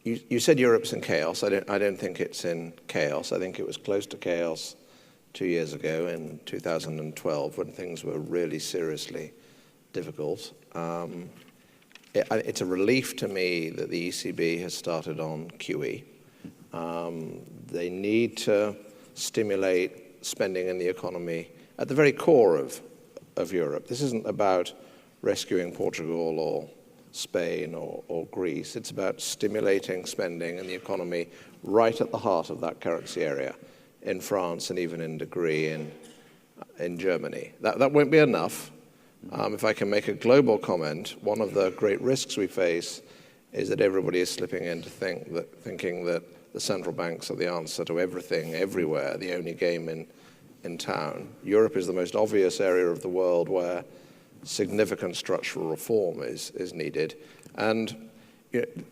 You said Europe's in chaos. I don't think it's in chaos. I think it was close to chaos 2 years ago in 2012 when things were really seriously difficult. It's a relief to me that the ECB has started on QE. They need to stimulate spending in the economy at the very core of Europe. This isn't about rescuing Portugal or Spain or Greece. It's about stimulating spending in the economy right at the heart of that currency area in France and even in degree in Germany. That won't be enough. If I can make a global comment, one of the great risks we face is that everybody is slipping into thinking that the central banks are the answer to everything, everywhere, the only game in town. Europe is the most obvious area of the world where significant structural reform is needed. And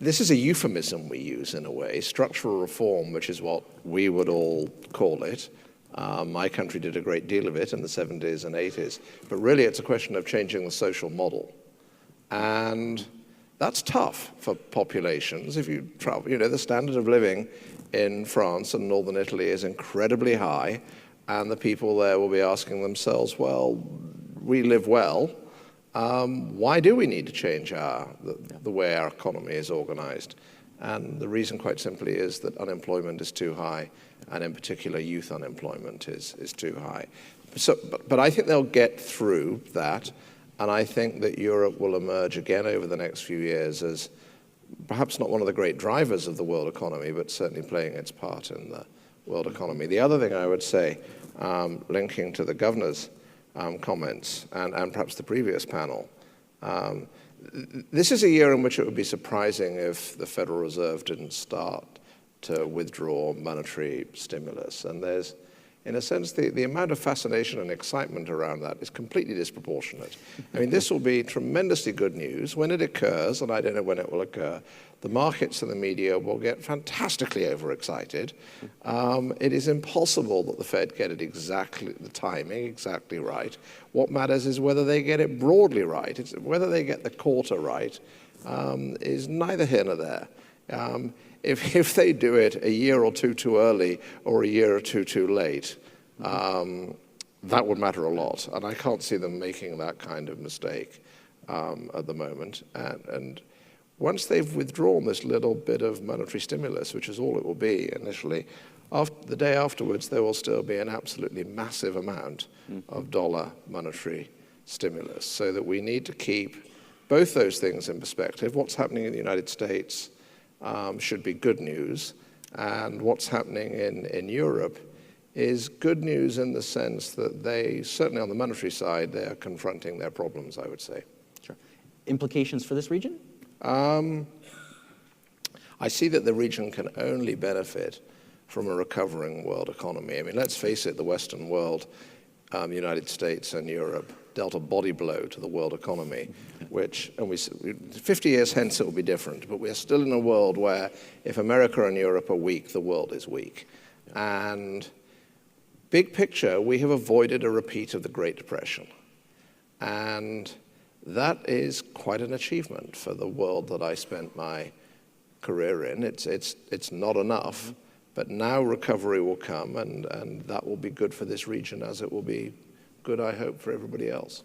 this is a euphemism we use in a way, structural reform, which is what we would all call it. My country did a great deal of it in the 70s and 80s. But really, it's a question of changing the social model. And that's tough for populations. If you travel, the standard of living in France and northern Italy is incredibly high. And the people there will be asking themselves, well, we live well. Why do we need to change the way our economy is organized? And the reason, quite simply, is that unemployment is too high, and in particular, youth unemployment is too high. But I think they'll get through that, and I think that Europe will emerge again over the next few years as perhaps not one of the great drivers of the world economy, but certainly playing its part in the world economy. The other thing I would say, linking to the governor's comments and perhaps the previous panel, this is a year in which it would be surprising if the Federal Reserve didn't start to withdraw monetary stimulus. And there's, in a sense, the amount of fascination and excitement around that is completely disproportionate. I mean, this will be tremendously good news. When it occurs, and I don't know when it will occur, the markets and the media will get fantastically overexcited. It is impossible that the Fed get it exactly, the timing exactly right. What matters is whether they get it broadly right. Whether they get the quarter right is neither here nor there. If they do it a year or two too early or a year or two too late, that would matter a lot. And I can't see them making that kind of mistake at the moment. And once they've withdrawn this little bit of monetary stimulus, which is all it will be initially, the day afterwards, there will still be an absolutely massive amount of dollar monetary stimulus. So that we need to keep both those things in perspective. What's happening in the United States should be good news, and what's happening in Europe is good news in the sense that they, certainly on the monetary side, they're confronting their problems, I would say. Sure. Implications for this region? I see that the region can only benefit from a recovering world economy. I mean, let's face it, the Western world, United States and Europe, dealt a body blow to the world economy, which, and 50 years hence it will be different, but we're still in a world where if America and Europe are weak, the world is weak. And big picture, we have avoided a repeat of the Great Depression. And that is quite an achievement for the world that I spent my career in. It's not enough, but now recovery will come, and that will be good for this region as it will be good, I hope, for everybody else.